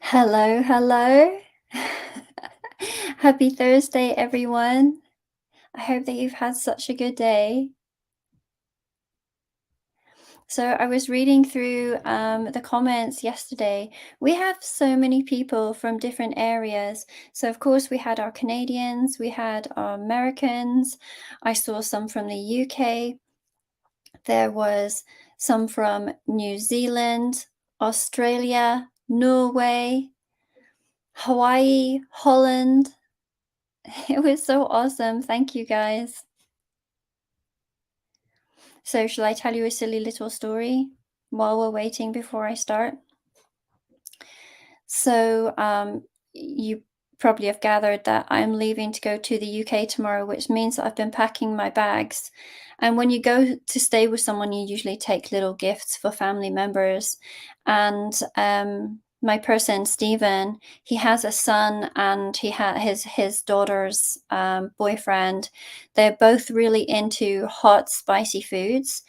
Hello, hello. Happy Thursday, everyone. I hope that you've had such a good day. So, I was reading through the comments yesterday. We have so many people from different areas. So, of course, we had our Canadians, we had our Americans. I saw some from the UK. There was some from New Zealand, Australia, Norway, Hawaii, Holland. It was so awesome. Thank you, guys. So, shall I tell you a silly little story while we're waiting before I start? So, you probably have gathered that I'm leaving to go to the UK tomorrow, which means that I've been packing my bags. And when you go to stay with someone, you usually take little gifts for family members. And my person, Stephen, he has a son and he had his daughter's boyfriend. They're both really into hot, spicy foods.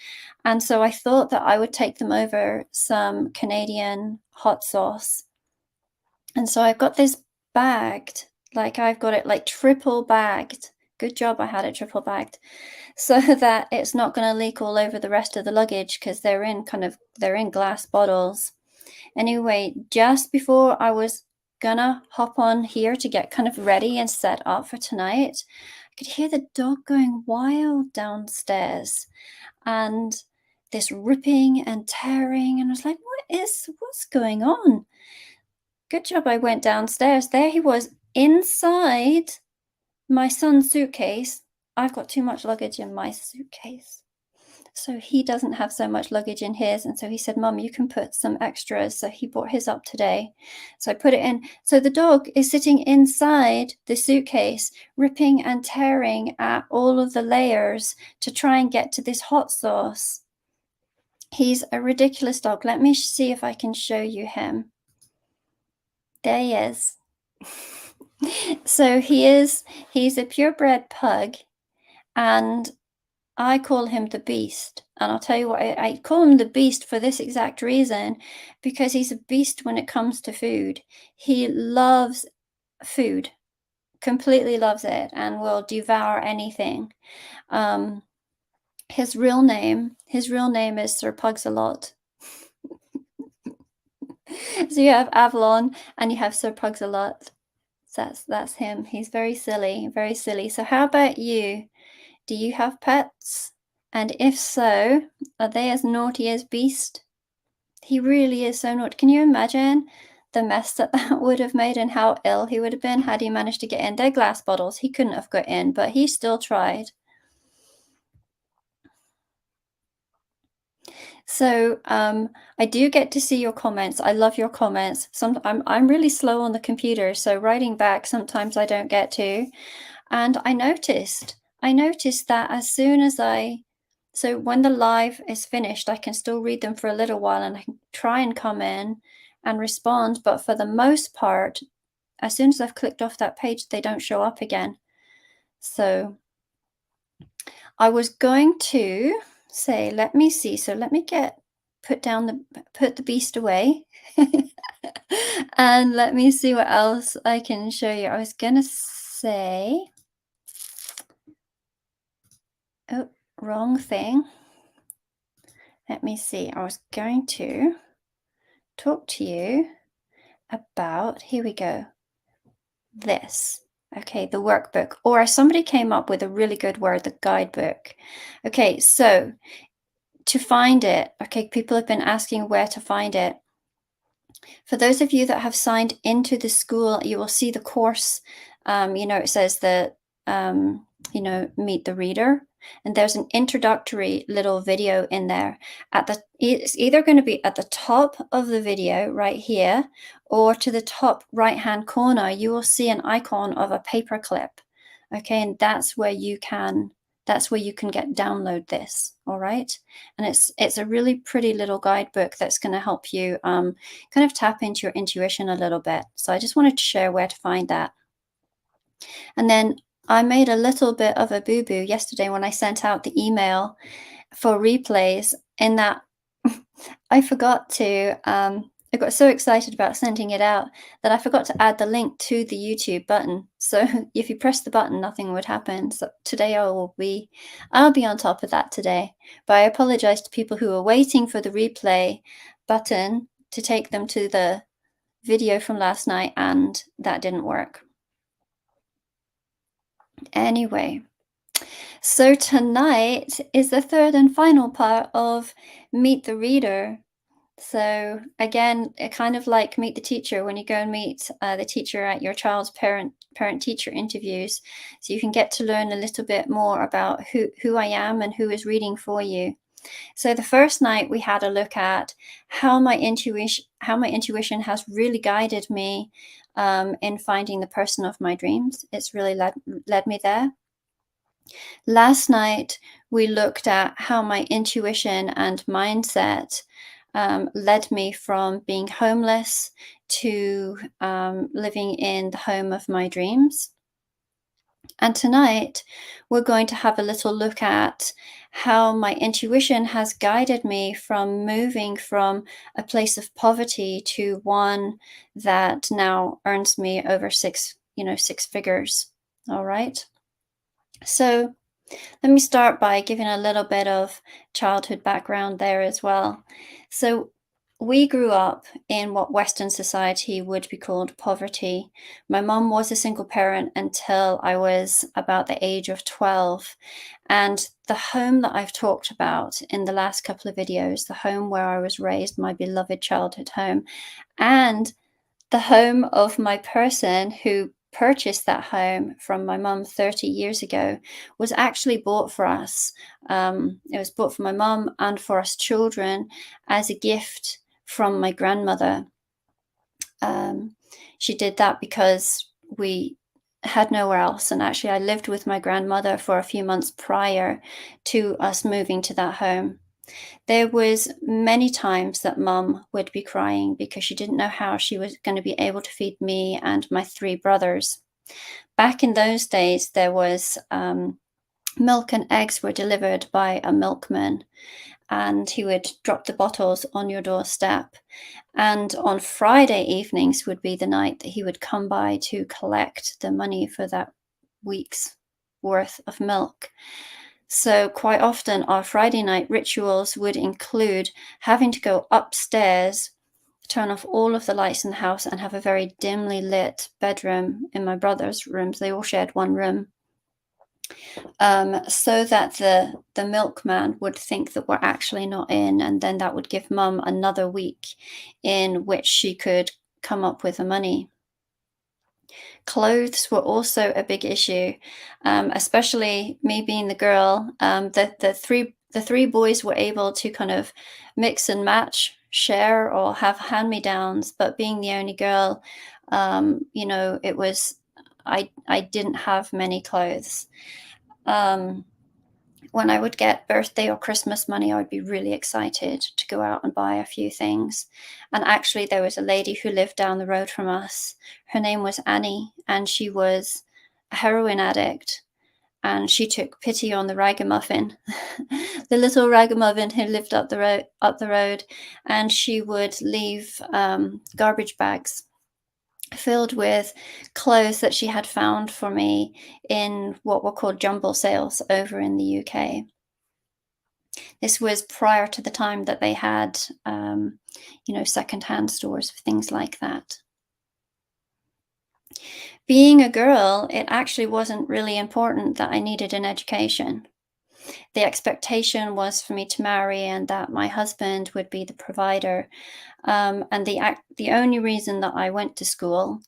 And so I thought that I would take them over some Canadian hot sauce. And so I've got this bagged, like I've got it like triple bagged. Good job I had it triple bagged so that it's not going to leak all over the rest of the luggage because they're in glass bottles. Anyway, just before I was gonna hop on here to get kind of ready and set up for tonight, I could hear the dog going wild downstairs and this ripping and tearing, and I was like, what's going on? Good job I went downstairs. There he was inside my son's suitcase. I've got too much luggage in my suitcase. So he doesn't have so much luggage in his. And so he said, Mum, you can put some extras. So he brought his up today. So I put it in. So the dog is sitting inside the suitcase, ripping and tearing at all of the layers to try and get to this hot sauce. He's a ridiculous dog. Let me see if I can show you him. There he is. So he's a purebred pug, and I call him the beast. And I'll tell you what, I call him the beast for this exact reason, because he's a beast when it comes to food. He loves food, completely loves it, and will devour anything. His real name is Sir Pugs-a-Lot. So you have Avalon and you have Sir Pugs-a-Lot. So that's him. He's very silly, very silly. So how about you? Do you have pets? And if so, are they as naughty as Beast? He really is so naughty. Can you imagine the mess that would have made and how ill he would have been had he managed to get in? They're glass bottles. He couldn't have got in, but he still tried. So I do get to see your comments. I love your comments. I'm really slow on the computer, so writing back sometimes I don't get to. And I noticed that as soon as so when the live is finished, I can still read them for a little while and I can try and come in and respond. But for the most part, as soon as I've clicked off that page, they don't show up again. So I was going to say, let me see. So let me put the beast away. And let me see what else I can show you. I was gonna say, oh, wrong thing. Let me see. I was going to talk to you about, here we go, this. Okay, the workbook, or somebody came up with a really good word, the guidebook. Okay, so to find it, okay, people have been asking where to find it. For those of you that have signed into the school, you will see the course. It says that, meet the reader. And there's an introductory little video in there. It's either going to be at the top of the video right here, or to the top right-hand corner, you will see an icon of a paperclip. Okay, and that's where you can download this. All right, and it's a really pretty little guidebook that's going to help you kind of tap into your intuition a little bit. So I just wanted to share where to find that. And then I made a little bit of a boo-boo yesterday when I sent out the email for replays, in that I forgot to I got so excited about sending it out that I forgot to add the link to the YouTube button. So if you press the button, nothing would happen. So today I'll be on top of that today. But I apologize to people who are waiting for the replay button to take them to the video from last night, and that didn't work. Anyway, so tonight is the third and final part of Meet the Reader. So again, kind of like Meet the Teacher, when you go and meet the teacher at your child's parent-teacher interviews, so you can get to learn a little bit more about who I am and who is reading for you. So the first night we had a look at how my intuition has really guided me in finding the person of my dreams. It's really led me there. Last night, we looked at how my intuition and mindset led me from being homeless to living in the home of my dreams. And tonight, we're going to have a little look at how my intuition has guided me from moving from a place of poverty to one that now earns me over six figures. All right. So let me start by giving a little bit of childhood background there as well. So, we grew up in what Western society would be called poverty. My mum was a single parent until I was about the age of 12. And the home that I've talked about in the last couple of videos, the home where I was raised, my beloved childhood home, and the home of my person who purchased that home from my mum 30 years ago was actually bought for us. It was bought for my mum and for us children as a gift from my grandmother. She did that because we had nowhere else. And actually, I lived with my grandmother for a few months prior to us moving to that home. There was many times that mum would be crying because she didn't know how she was going to be able to feed me and my three brothers. Back in those days, there was milk and eggs were delivered by a milkman, and he would drop the bottles on your doorstep. And on Friday evenings would be the night that he would come by to collect the money for that week's worth of milk. So quite often our Friday night rituals would include having to go upstairs, turn off all of the lights in the house, and have a very dimly lit bedroom in my brother's rooms. They all shared one room. So that the milkman would think that we're actually not in, and then that would give mum another week in which she could come up with the money. Clothes were also a big issue, especially me being the girl. The three boys were able to kind of mix and match, share, or have hand-me-downs, but being the only girl, it was I didn't have many clothes. When I would get birthday or Christmas money, I would be really excited to go out and buy a few things. And actually, there was a lady who lived down the road from us. Her name was Annie, and she was a heroin addict. And she took pity on the ragamuffin, the little ragamuffin who lived up the road, and she would leave garbage bags filled with clothes that she had found for me in what were called jumble sales over in the UK. This was prior to the time that they had, secondhand stores for things like that. Being a girl, it actually wasn't really important that I needed an education. The expectation was for me to marry and that my husband would be the provider. And the only reason that I went to school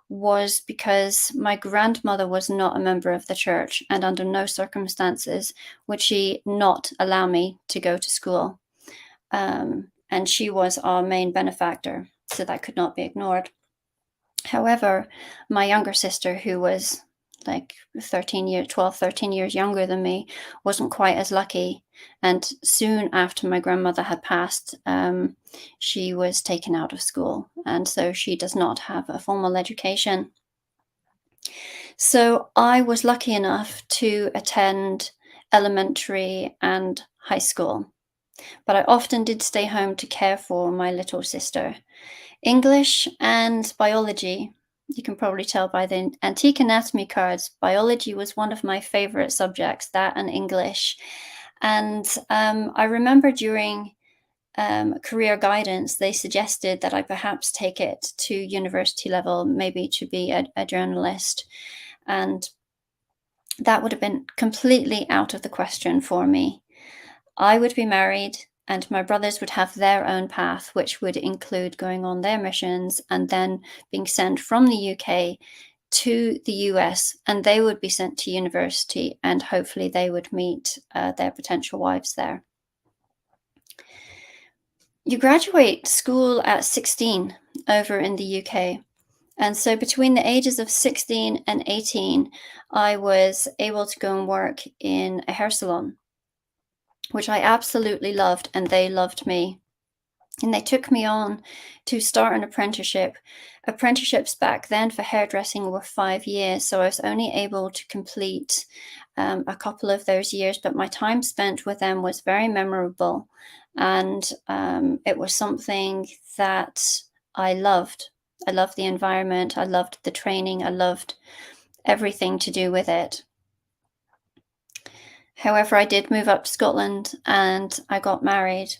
was because my grandmother was not a member of the church, and under no circumstances would she not allow me to go to school. And she was our main benefactor, so that could not be ignored. However, my younger sister, who was like 13 years younger than me, wasn't quite as lucky. And soon after my grandmother had passed, she was taken out of school. And so she does not have a formal education. So I was lucky enough to attend elementary and high school. but I often did stay home to care for my little sister. English and biology. You can probably tell by the antique anatomy cards. Biology was one of my favorite subjects, that and English. And I remember during career guidance, they suggested that I perhaps take it to university level, maybe to be a journalist. And that would have been completely out of the question for me. I would be married, and my brothers would have their own path, which would include going on their missions and then being sent from the UK to the US, and they would be sent to university, and hopefully they would meet their potential wives there. You graduate school at 16 over in the UK. And so between the ages of 16 and 18, I was able to go and work in a hair salon, which I absolutely loved, and they loved me. And they took me on to start an apprenticeship. Apprenticeships back then for hairdressing were 5 years, so I was only able to complete a couple of those years, but my time spent with them was very memorable. And it was something that I loved. I loved the environment, I loved the training, I loved everything to do with it. However, I did move up to Scotland and I got married.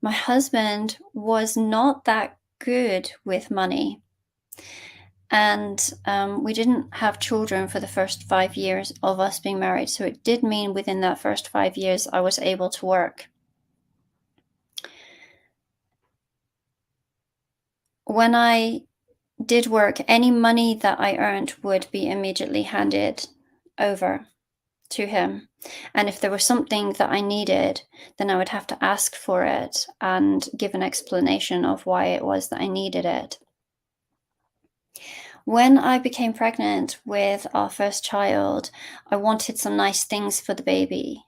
My husband was not that good with money, and we didn't have children for the first 5 years of us being married. So it did mean within that first 5 years, I was able to work. When I did work, any money that I earned would be immediately handed over to him. And if there was something that I needed, then I would have to ask for it and give an explanation of why it was that I needed it. When I became pregnant with our first child, I wanted some nice things for the baby.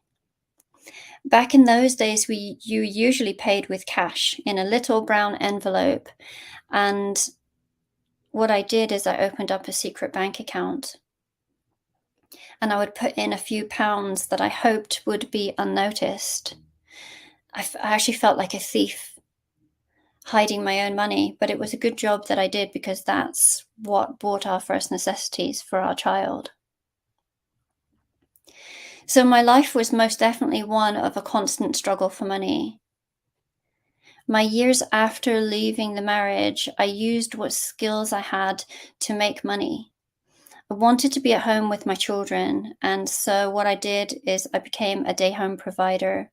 Back in those days, you usually paid with cash in a little brown envelope. And what I did is I opened up a secret bank account, and I would put in a few pounds that I hoped would be unnoticed. I actually felt like a thief hiding my own money, but it was a good job that I did, because that's what bought our first necessities for our child. So my life was most definitely one of a constant struggle for money. My years after leaving the marriage, I used what skills I had to make money. I wanted to be at home with my children, and so what I did is I became a day home provider.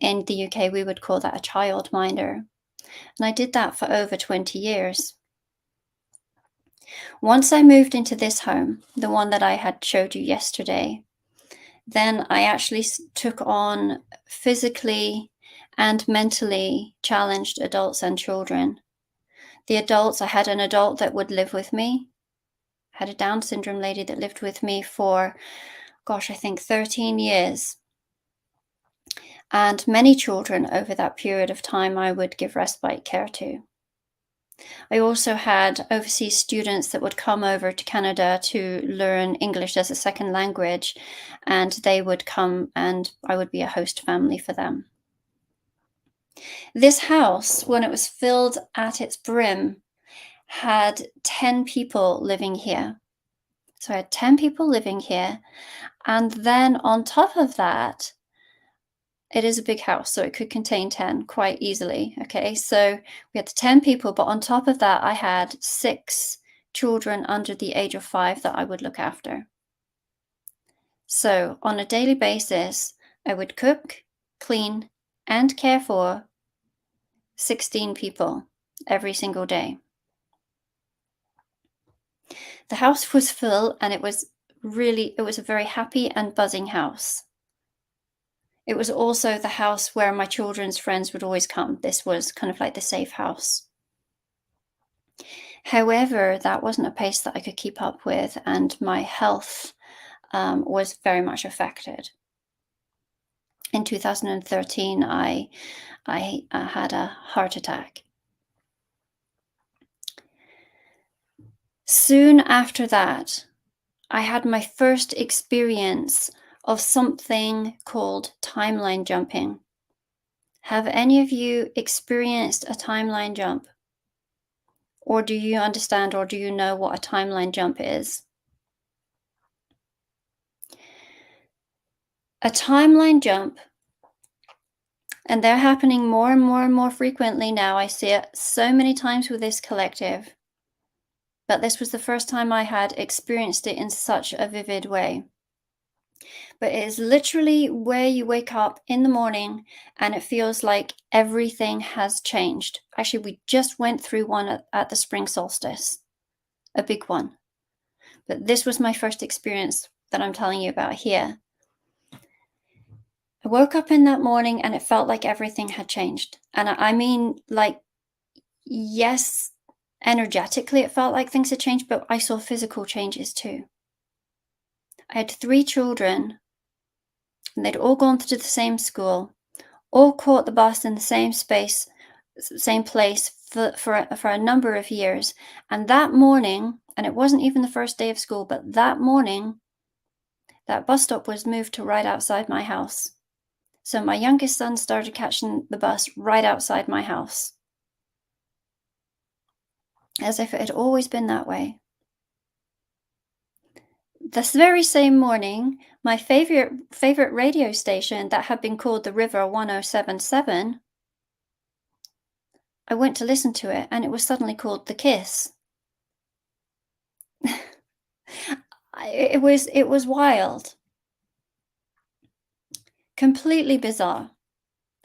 In the UK, we would call that a childminder. And I did that for over 20 years. Once I moved into this home, the one that I had showed you yesterday, then I actually took on physically and mentally challenged adults and children. The adults, I had an adult that would live with me, had a Down syndrome lady that lived with me for, gosh, I think 13 years. And many children over that period of time I would give respite care to. I also had overseas students that would come over to Canada to learn English as a second language, and they would come and I would be a host family for them. This house, when it was filled at its brim, had 10 people living here. So I had 10 people living here. And then on top of that, it is a big house, so it could contain 10 quite easily. Okay, so we had the 10 people, but on top of that, I had 6 children under the age of 5 that I would look after. So on a daily basis, I would cook, clean, and care for 16 people every single day. The house was full, and it was a very happy and buzzing house. It was also the house where my children's friends would always come. This was kind of like the safe house. However, that wasn't a pace that I could keep up with, and my health was very much affected. In 2013, I had a heart attack. Soon after that, I had my first experience of something called timeline jumping. Have any of you experienced a timeline jump? Or do you understand or do you know what a timeline jump is? A timeline jump, and they're happening more and more and more frequently now. I see it so many times with this collective, but this was the first time I had experienced it in such a vivid way. But it is literally where you wake up in the morning and it feels like everything has changed. Actually, we just went through one at the spring solstice, a big one. But this was my first experience that I'm telling you about here. I woke up in that morning and it felt like everything had changed. And I mean, like, yes, energetically it felt like things had changed, but I saw physical changes too. I had 3 children, and they'd all gone to the same school, all caught the bus in the same space, same place for a number of years. And that morning, and it wasn't even the first day of school, but that morning, that bus stop was moved to right outside my house. So my youngest son started catching the bus right outside my house, as if it had always been that way. This very same morning, my favorite radio station that had been called the River 1077, I went to listen to it and it was suddenly called The Kiss. It was wild. Completely bizarre.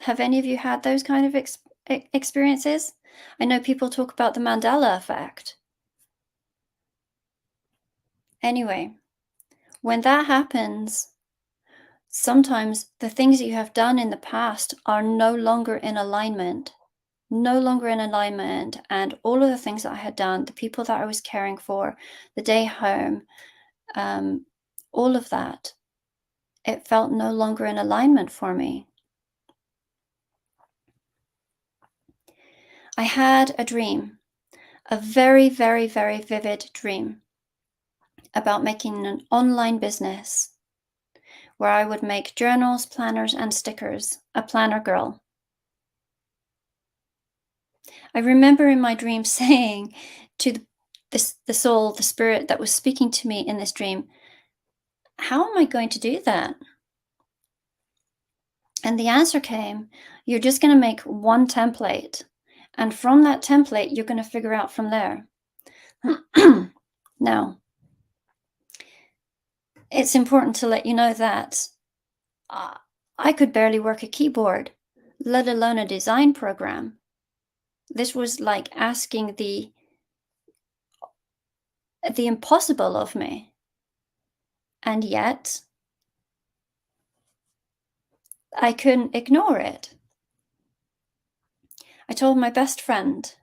Have any of you had those kind of experiences? I know people talk about the Mandela effect. Anyway, when that happens, sometimes the things that you have done in the past are no longer in alignment. And all of the things that I had done, the people that I was caring for, the day home, all of that, it felt no longer in alignment for me. I had a dream, a very, very, very vivid dream about making an online business where I would make journals, planners, and stickers, a planner girl. I remember in my dream saying to the soul, the spirit that was speaking to me in this dream, how am I going to do that? And the answer came, you're just going to make one template. And from that template, you're going to figure out from there. Now, it's important to let you know that I could barely work a keyboard, let alone a design program. This was like asking the impossible of me. And yet, I couldn't ignore it. I told my best friend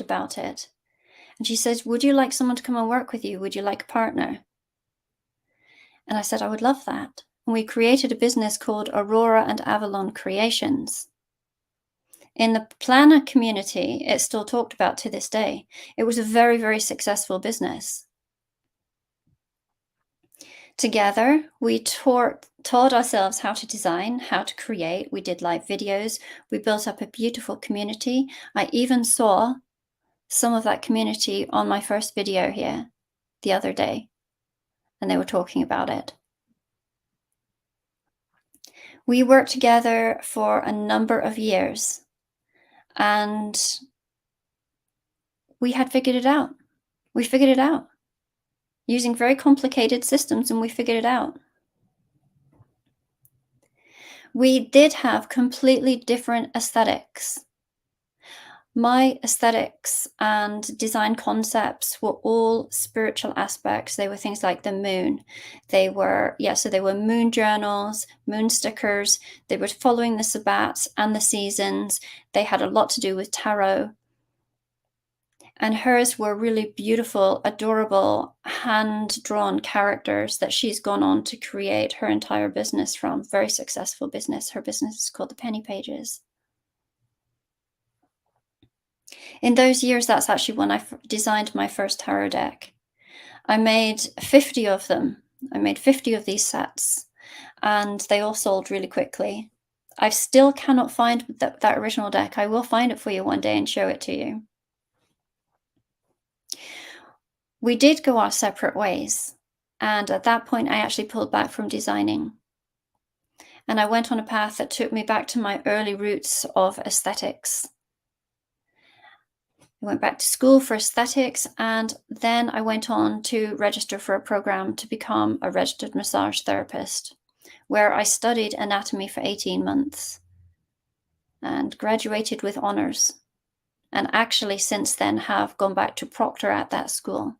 about it. And she says, would you like someone to come and work with you? Would you like a partner? And I said, I would love that. And we created a business called Aurora and Avalon Creations. In the planner community, it's still talked about to this day. It was a very, very successful business. Together, we taught ourselves how to design, how to create. We did live videos. We built up a beautiful community. I even saw some of that community on my first video here the other day, and they were talking about it. We worked together for a number of years, and we had figured it out. We figured it out using very complicated systems, and we figured it out. We did have completely different aesthetics. My aesthetics and design concepts were all spiritual aspects. They were things like the moon. They were moon journals, moon stickers. They were following the Sabbats and the seasons. They had a lot to do with tarot. And hers were really beautiful, adorable, hand-drawn characters that she's gone on to create her entire business from. Very successful business. Her business is called the Penny Pages. In those years, that's actually when I designed my first tarot deck. I made 50 of them. I made 50 of these sets, and they all sold really quickly. I still cannot find that original deck. I will find it for you one day and show it to you. We did go our separate ways, and at that point, I actually pulled back from designing. And I went on a path that took me back to my early roots of aesthetics. I went back to school for aesthetics, and then I went on to register for a program to become a registered massage therapist, where I studied anatomy for 18 months and graduated with honors. And actually, since then, have gone back to proctor at that school.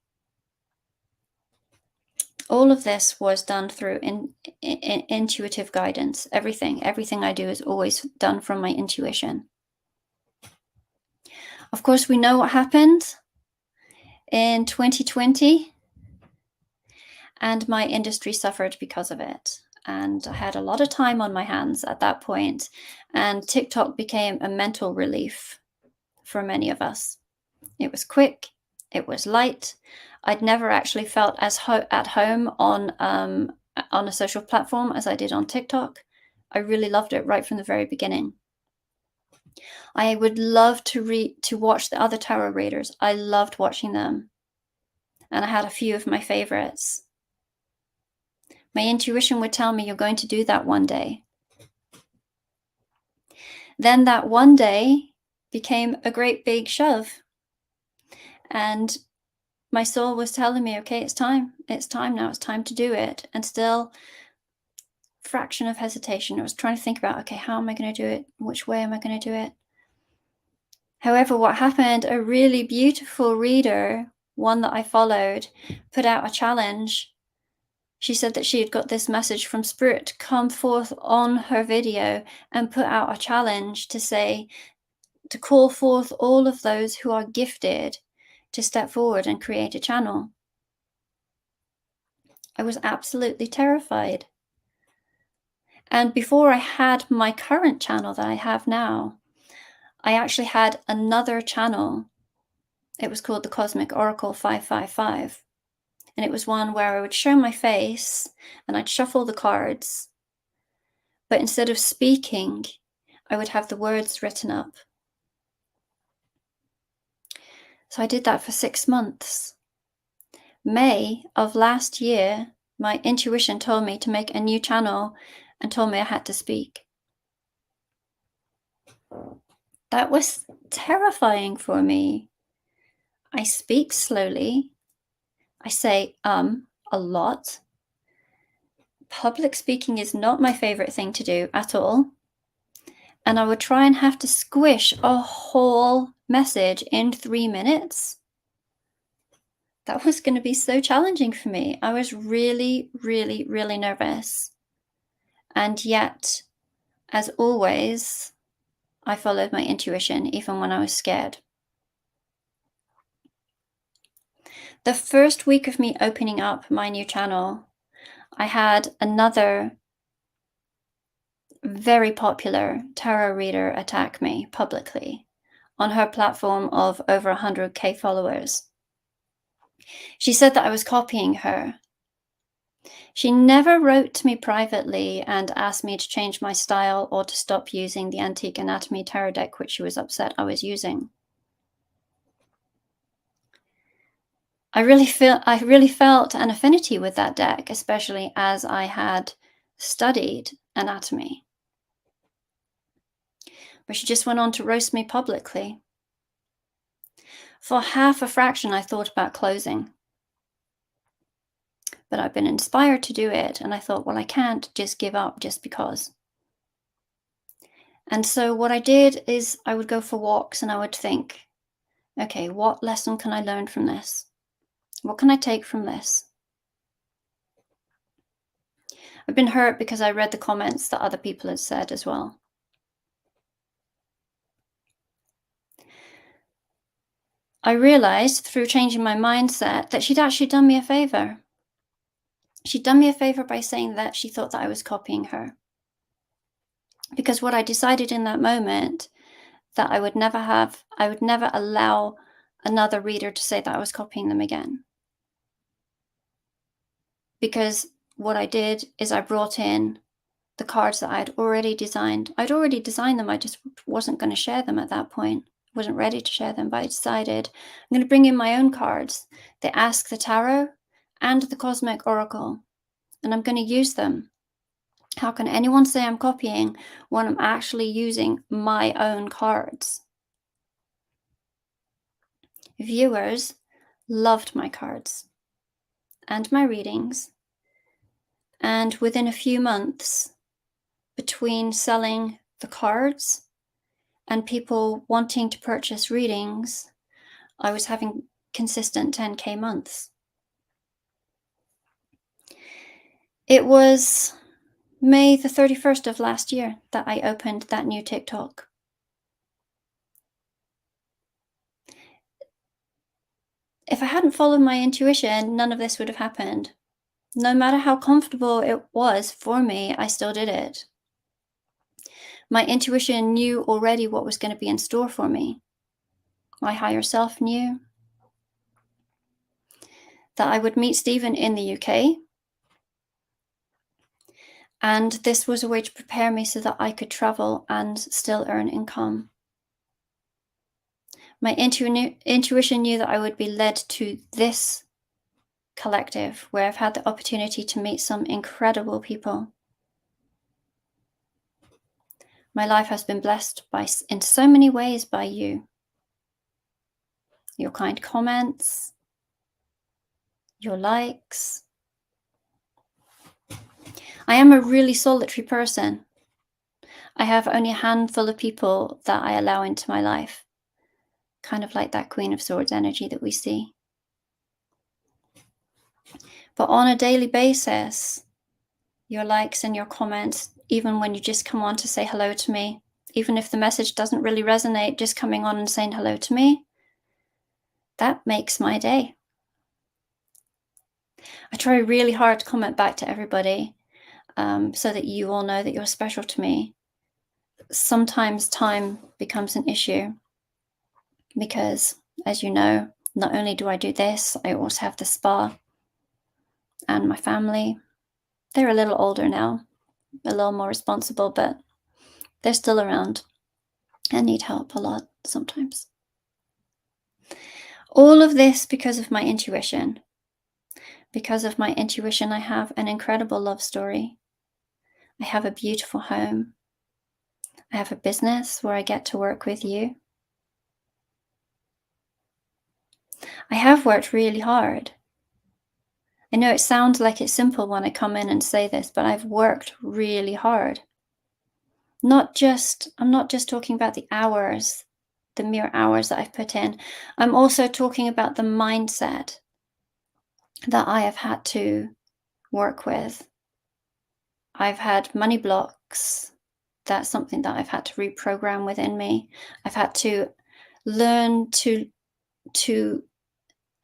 All of this was done through intuitive guidance. Everything I do is always done from my intuition. Of course, we know what happened in 2020, and my industry suffered because of it. And I had a lot of time on my hands at that point, and TikTok became a mental relief for many of us. It was quick, it was light. I'd never actually felt as at home on a social platform as I did on TikTok. I really loved it right from the very beginning. I would love to watch the other tarot readers. I loved watching them, and I had a few of my favorites. My intuition would tell me, you're going to do that one day. Then that one day became a great big shove, and my soul was telling me, okay, it's time now, it's time to do it. And still, fraction of hesitation. I was trying to think about, okay, how am I going to do it? Which way am I going to do it? However, what happened, a really beautiful reader, one that I followed, put out a challenge. She said that she had got this message from Spirit to come forth on her video and put out a challenge to say, to call forth all of those who are gifted to step forward and create a channel. I was absolutely terrified. And before I had my current channel that I have now, I actually had another channel. It was called the Cosmic Oracle 555. And it was one where I would show my face and I'd shuffle the cards. But instead of speaking, I would have the words written up. So I did that for 6 months. May of last year, my intuition told me to make a new channel and told me I had to speak. That was terrifying for me. I speak slowly. I say a lot. Public speaking is not my favorite thing to do at all. And I would try and have to squish a whole message in 3 minutes. That was going to be so challenging for me. I was really, really, really nervous. And yet, as always, I followed my intuition, even when I was scared. The first week of me opening up my new channel, I had another very popular tarot reader attack me publicly on her platform of over 100K followers. She said that I was copying her. She never wrote to me privately and asked me to change my style or to stop using the Antique Anatomy tarot deck, which she was upset I was using. I really felt an affinity with that deck, especially as I had studied anatomy. But she just went on to roast me publicly. For half a fraction, I thought about closing. But I've been inspired to do it, and I thought, well, I can't just give up just because. And so what I did is I would go for walks and I would think, okay, what lesson can I learn from this? What can I take from this? I've been hurt because I read the comments that other people had said as well. I realized through changing my mindset that she'd actually done me a favor. She'd done me a favor by saying that she thought that I was copying her. Because what I decided in that moment, that I would never allow another reader to say that I was copying them again. Because what I did is I brought in the cards that I'd already designed. I'd already designed them, I just wasn't going to share them at that point. Wasn't ready to share them, but I decided I'm going to bring in my own cards. They Ask the Tarot and the Cosmic Oracle, and I'm going to use them. How can anyone say I'm copying when I'm actually using my own cards? Viewers loved my cards and my readings, and within a few months, between selling the cards and people wanting to purchase readings, I was having consistent 10K months. It was May the 31st of last year that I opened that new TikTok. If I hadn't followed my intuition, none of this would have happened. No matter how comfortable it was for me, I still did it. My intuition knew already what was going to be in store for me. My higher self knew that I would meet Stephen in the UK, and this was a way to prepare me so that I could travel and still earn income. My intuition knew that I would be led to this collective where I've had the opportunity to meet some incredible people. My life has been blessed in so many ways by you. Your kind comments, your likes. I am a really solitary person. I have only a handful of people that I allow into my life, kind of like that Queen of Swords energy that we see. But on a daily basis, your likes and your comments, even when you just come on to say hello to me, even if the message doesn't really resonate, just coming on and saying hello to me, that makes my day. I try really hard to comment back to everybody, so that you all know that you're special to me. Sometimes time becomes an issue because, as you know, not only do I do this, I also have the spa and my family. They're a little older now, a little more responsible, but they're still around and need help a lot sometimes. All of this because of my intuition. Because of my intuition, I have an incredible love story. I have a beautiful home. I have a business where I get to work with you. I have worked really hard. I know it sounds like it's simple when I come in and say this, but I've worked really hard. I'm not just talking about the hours, the mere hours that I've put in. I'm also talking about the mindset that I have had to work with. I've had money blocks. That's something that I've had to reprogram within me. I've had to learn to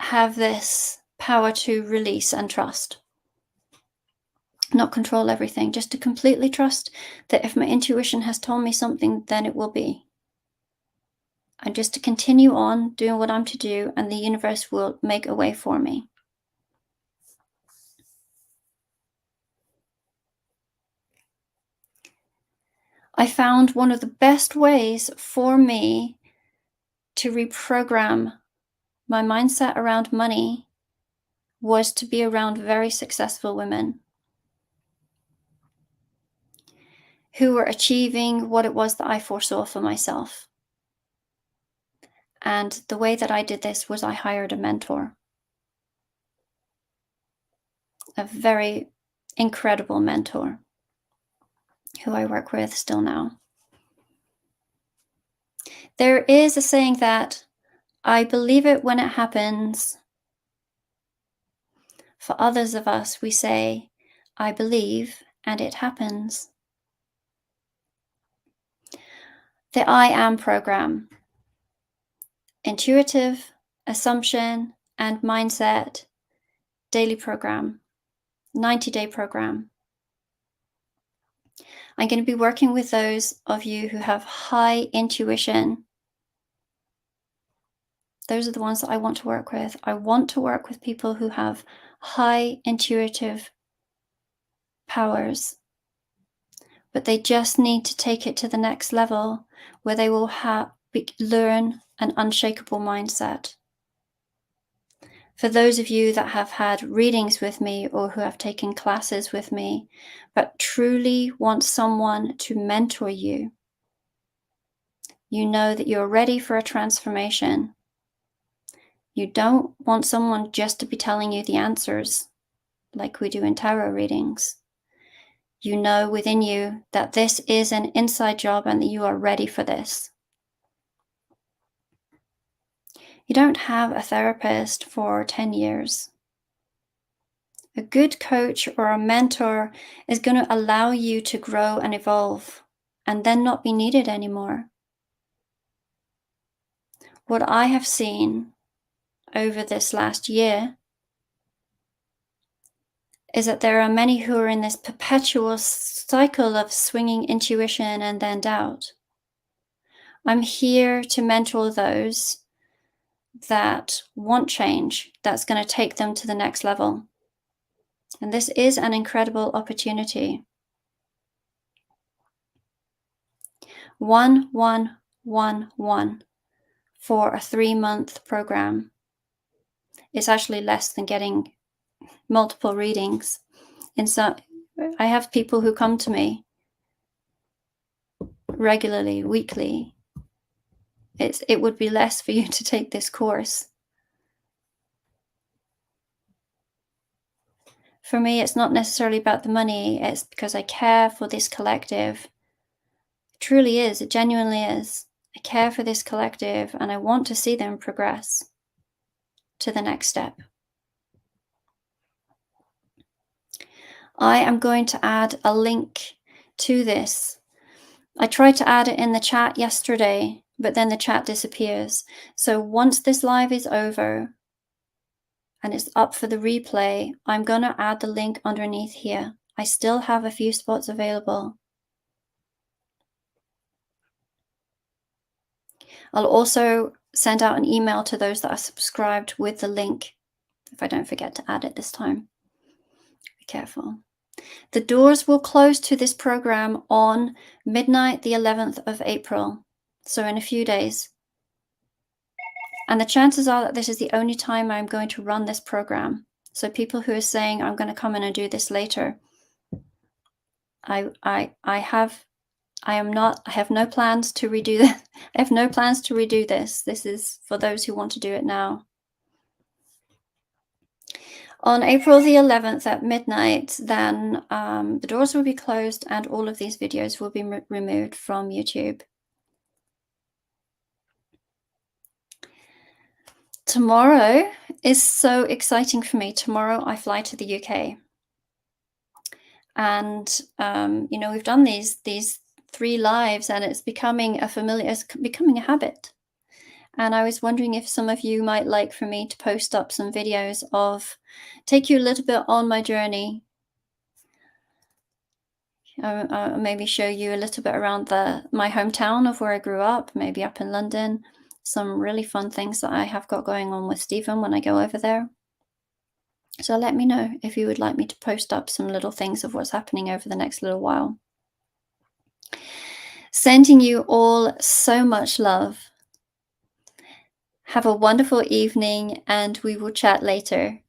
have this power to release and trust. Not control everything, just to completely trust that if my intuition has told me something, then it will be. And just to continue on doing what I'm to do, and the universe will make a way for me. I found one of the best ways for me to reprogram my mindset around money was to be around very successful women who were achieving what it was that I foresaw for myself. And the way that I did this was I hired a mentor, a very incredible mentor who I work with still now. There is a saying that I believe it when it happens. For others of us, we say, I believe and it happens. The I am program, intuitive, assumption, and mindset daily program, 90-day program. I'm going to be working with those of you who have high intuition. Those are the ones that I want to work with. I want to work with people who have high intuitive powers. but they just need to take it to the next level where they will learn an unshakable mindset. For those of you that have had readings with me or who have taken classes with me, but truly want someone to mentor you, you know that you're ready for a transformation. You don't want someone just to be telling you the answers like we do in tarot readings. You know within you that this is an inside job and that you are ready for this. You don't have a therapist for 10 years. A good coach or a mentor is going to allow you to grow and evolve and then not be needed anymore. What I have seen over this last year is that there are many who are in this perpetual cycle of swinging intuition and then doubt. I'm here to mentor those that want change, that's going to take them to the next level. And this is an incredible opportunity. 1111 for a 3-month program. It's actually less than getting multiple readings. I have people who come to me regularly, weekly. It would be less for you to take this course. For me, it's not necessarily about the money. It's because I care for this collective. It truly is. It genuinely is. I care for this collective and I want to see them progress to the next step. I am going to add a link to this. I tried to add it in the chat yesterday, but then the chat disappears. So once this live is over and it's up for the replay, I'm going to add the link underneath here. I still have a few spots available. I'll also send out an email to those that are subscribed with the link if I don't forget to add it this time. Be careful. The doors will close to this program on midnight, the 11th of April, so in a few days. And the chances are that this is the only time I'm going to run this program. So people who are saying, I'm going to come in and do this later, I have no plans to redo this. I have no plans to redo this. This is for those who want to do it now. On April the 11th at midnight, then the doors will be closed and all of these videos will be removed from YouTube. Tomorrow is so exciting for me. Tomorrow I fly to the UK. And, you know, we've done these 3 lives and it's becoming it's becoming a habit. And I was wondering if some of you might like for me to post up some videos take you a little bit on my journey. Maybe show you a little bit around my hometown of where I grew up, maybe up in London. Some really fun things that I have got going on with Stephen when I go over there. So let me know if you would like me to post up some little things of what's happening over the next little while. Sending you all so much love. Have a wonderful evening and we will chat later.